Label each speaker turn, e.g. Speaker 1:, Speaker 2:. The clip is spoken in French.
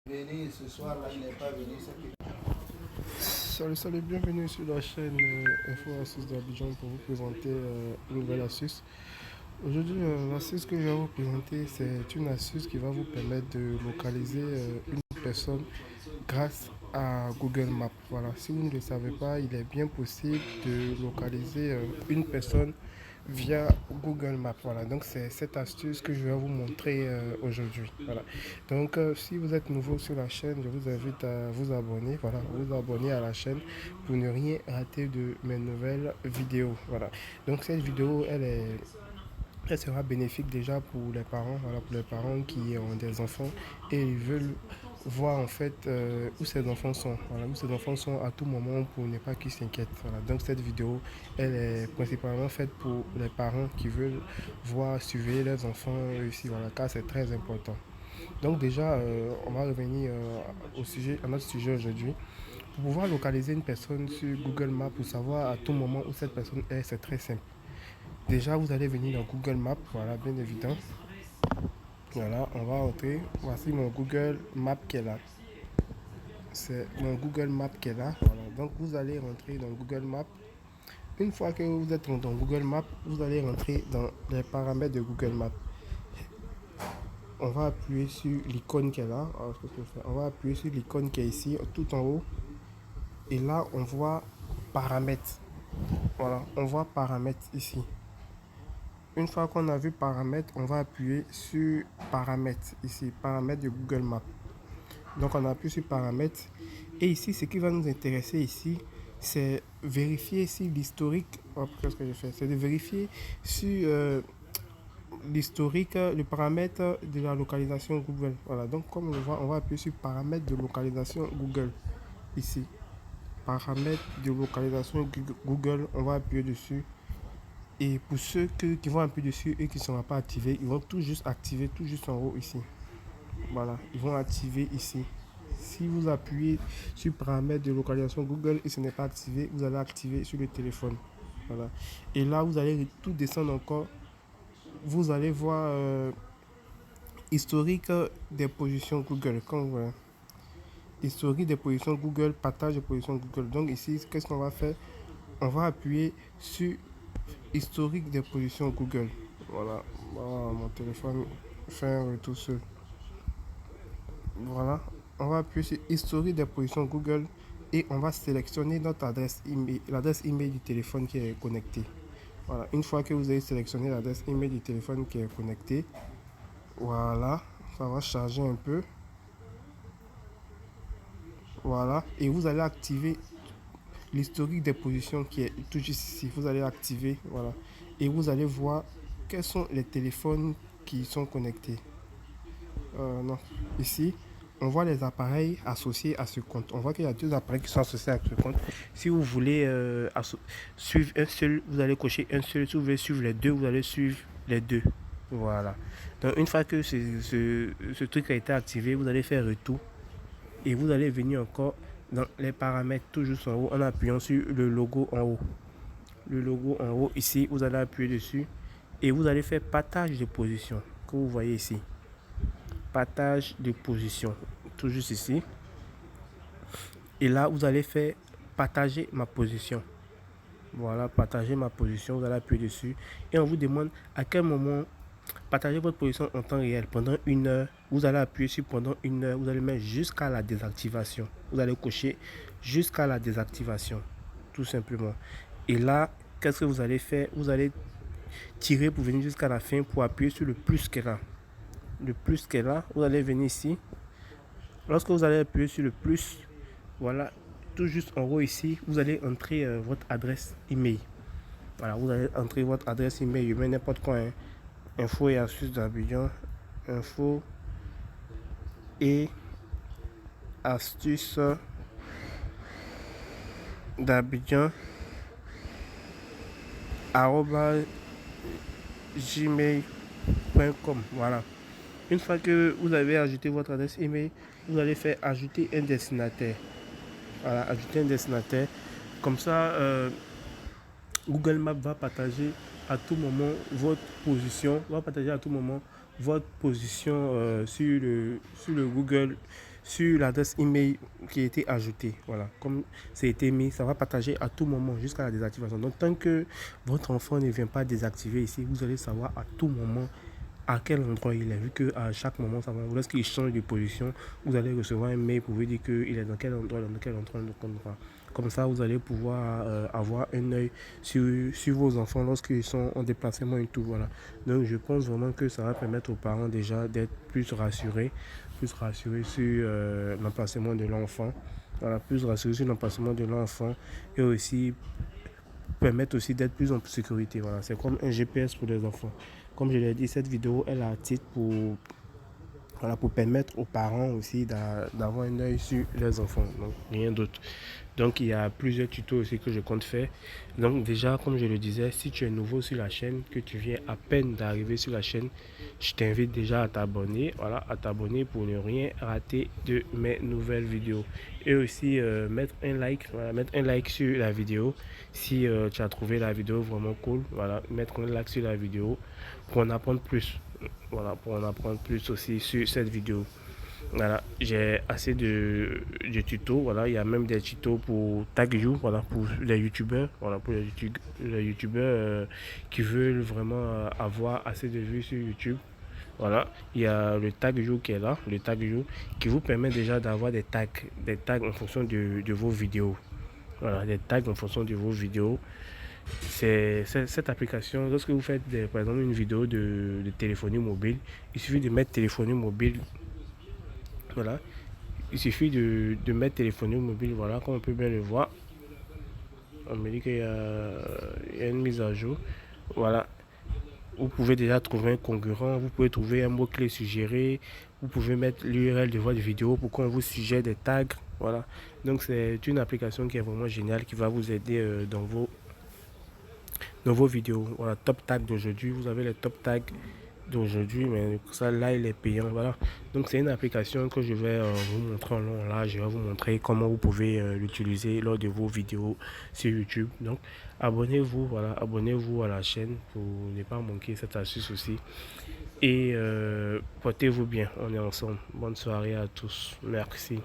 Speaker 1: Venir ce soir-là, il n'est pas venu.
Speaker 2: Salut, salut, bienvenue sur la chaîne Info Astuce d'Abidjan pour vous présenter une nouvelle astuce. Aujourd'hui, l'astuce que je vais vous présenter, c'est une astuce qui va vous permettre de localiser une personne grâce à Google Maps. Voilà, si vous ne le savez pas, il est bien possible de localiser une personne via Google Maps. Voilà, donc c'est cette astuce que je vais vous montrer aujourd'hui. Voilà, donc si vous êtes nouveau sur la chaîne, je vous invite à vous abonner. Voilà, vous abonner à la chaîne pour ne rien rater de mes nouvelles vidéos. Voilà, donc cette vidéo, elle sera bénéfique déjà pour les parents, voilà, pour les parents qui ont des enfants et ils veulent voir en fait où ces enfants sont, voilà, où ces enfants sont à tout moment pour ne pas qu'ils s'inquiètent. Voilà. Donc cette vidéo, elle est principalement faite pour les parents qui veulent voir surveiller leurs enfants ici, voilà, car c'est très important. Donc déjà, on va revenir au sujet, à notre sujet aujourd'hui. Pour pouvoir localiser une personne sur Google Maps pour savoir à tout moment où cette personne est, c'est très simple. Déjà, vous allez venir dans Google Maps, voilà, bien évident. Voilà, on va entrer. Voici mon Google Maps qui est là. C'est mon Google Maps qui est là. Voilà, donc vous allez rentrer dans Google Maps. Une fois que vous êtes dans Google Maps, vous allez rentrer dans les paramètres de Google Maps. On va appuyer sur l'icône qui est là. Alors, on va appuyer sur l'icône qui est ici, tout en haut. Et là, on voit paramètres. Voilà, on voit paramètres ici. Une fois qu'on a vu paramètres, on va appuyer sur paramètres ici, paramètres de Google Maps. Donc on appuie sur paramètres et ici ce qui va nous intéresser ici, c'est vérifier si l'historique, qu'est-ce que je fais, c'est de vérifier sur l'historique, le paramètre de la localisation Google. Voilà, donc comme on le voit, on va appuyer sur paramètres de localisation Google ici. Paramètres de localisation Google, on va appuyer dessus. Et pour ceux qui vont appuyer dessus et qui ne seront pas activés, ils vont tout juste activer, tout juste en haut ici. Voilà, ils vont activer ici. Si vous appuyez sur paramètres de localisation Google et ce n'est pas activé, vous allez activer sur le téléphone. Voilà. Et là, vous allez tout descendre encore. Vous allez voir historique des positions Google. Comme voilà. Historique des positions Google, partage des positions Google. Donc ici, qu'est-ce qu'on va faire? On va appuyer sur historique des positions Google. Voilà, voilà, mon téléphone fait un retour seul. Voilà, on va appuyer sur historique des positions Google et on va sélectionner notre adresse email, l'adresse email du téléphone qui est connecté. Voilà, une fois que vous avez sélectionné l'adresse email du téléphone qui est connecté, voilà, ça va charger un peu. Voilà, et vous allez activer l'historique des positions qui est tout juste ici. Vous allez activer, voilà, et vous allez voir quels sont les téléphones qui sont connectés. Non, ici, on voit les appareils associés à ce compte. On voit qu'il y a deux appareils qui sont associés à ce compte. Si vous voulez suivre un seul, vous allez cocher un seul. Si vous voulez suivre les deux, vous allez suivre les deux. Voilà. Donc une fois que ce truc a été activé, vous allez faire retour. Et vous allez venir encore dans les paramètres, tout juste en haut, en appuyant sur le logo en haut. Le logo en haut, ici, vous allez appuyer dessus. Et vous allez faire partage de position, que vous voyez ici. Partage de position, tout juste ici. Et là, vous allez faire partager ma position. Voilà, partager ma position. Vous allez appuyer dessus. Et on vous demande à quel moment partager votre position en temps réel. Pendant une heure, vous allez appuyer sur pendant une heure. Vous allez mettre jusqu'à la désactivation. Vous allez cocher jusqu'à la désactivation. Tout simplement. Et là, qu'est-ce que vous allez faire? Vous allez tirer pour venir jusqu'à la fin pour appuyer sur le plus qu'elle a. Le plus qu'elle a, vous allez venir ici. Lorsque vous allez appuyer sur le plus, voilà, tout juste en haut ici, vous allez entrer votre adresse email. Voilà, vous allez entrer votre adresse email, mais n'importe quoi, hein. Info et astuces d'Abidjan, info et astuces d'Abidjan, @gmail.com. Voilà. Une fois que vous avez ajouté votre adresse email, vous allez faire ajouter un destinataire. Voilà, ajouter un destinataire. Comme ça, Google Maps va partager à tout moment votre position, sur le sur l'adresse email qui a été ajoutée. Voilà, comme c'est été mis, ça va partager à tout moment jusqu'à la désactivation. Donc tant que votre enfant ne vient pas désactiver ici, vous allez savoir à tout moment à quel endroit il est, vu qu'à chaque moment, ça va, lorsqu'il change de position, vous allez recevoir un mail pour vous dire qu'il est dans quel endroit, dans quel endroit, dans quel endroit. Comme ça, vous allez pouvoir avoir un œil sur vos enfants lorsqu'ils sont en déplacement et tout. Voilà. Donc, je pense vraiment que ça va permettre aux parents déjà d'être plus rassurés sur l'emplacement de l'enfant. Voilà, plus rassurés sur l'emplacement de l'enfant et aussi permettre aussi d'être plus en sécurité. Voilà, c'est comme un GPS pour les enfants. Comme je l'ai dit, cette vidéo, elle a un titre voilà, pour permettre aux parents aussi d'avoir un œil sur les enfants, donc rien d'autre. Donc il y a plusieurs tutos aussi que je compte faire. Donc déjà, comme je le disais, si tu es nouveau sur la chaîne, que tu viens à peine d'arriver sur la chaîne, je t'invite déjà à t'abonner, voilà, à t'abonner pour ne rien rater de mes nouvelles vidéos. Et aussi mettre un like, voilà, mettre un like sur la vidéo si tu as trouvé la vidéo vraiment cool, voilà, mettre un like sur la vidéo pour en apprendre plus. Voilà, pour en apprendre plus aussi sur cette vidéo. Voilà, j'ai assez de tutos. Voilà, il y a même des tutos pour Tag You, voilà, pour les youtubeurs, voilà, pour les youtubeurs qui veulent vraiment avoir assez de vues sur YouTube. Voilà, il y a le Tag You qui est là, le Tag You qui vous permet déjà d'avoir des tags en fonction de vos vidéos. Voilà, des tags en fonction de vos vidéos. C'est cette application, lorsque vous faites par exemple une vidéo de téléphonie mobile, il suffit de mettre téléphonie mobile. Voilà, il suffit de mettre téléphonie mobile. Voilà, comme on peut bien le voir. On me dit qu'il y a une mise à jour. Voilà, vous pouvez déjà trouver un concurrent, vous pouvez trouver un mot-clé suggéré, vous pouvez mettre l'URL de votre vidéo pour qu'on vous suggère des tags. Voilà, donc c'est une application qui est vraiment géniale qui va vous aider dans vos vidéos. Voilà, top tag d'aujourd'hui, vous avez les top tags d'aujourd'hui, mais ça là il est payant. Voilà, donc c'est une application que je vais vous montrer en long. Là, je vais vous montrer comment vous pouvez l'utiliser lors de vos vidéos sur YouTube. Donc abonnez-vous, voilà, abonnez-vous à la chaîne pour ne pas manquer cette astuce aussi. Et portez-vous bien, on est ensemble. Bonne soirée à tous, merci.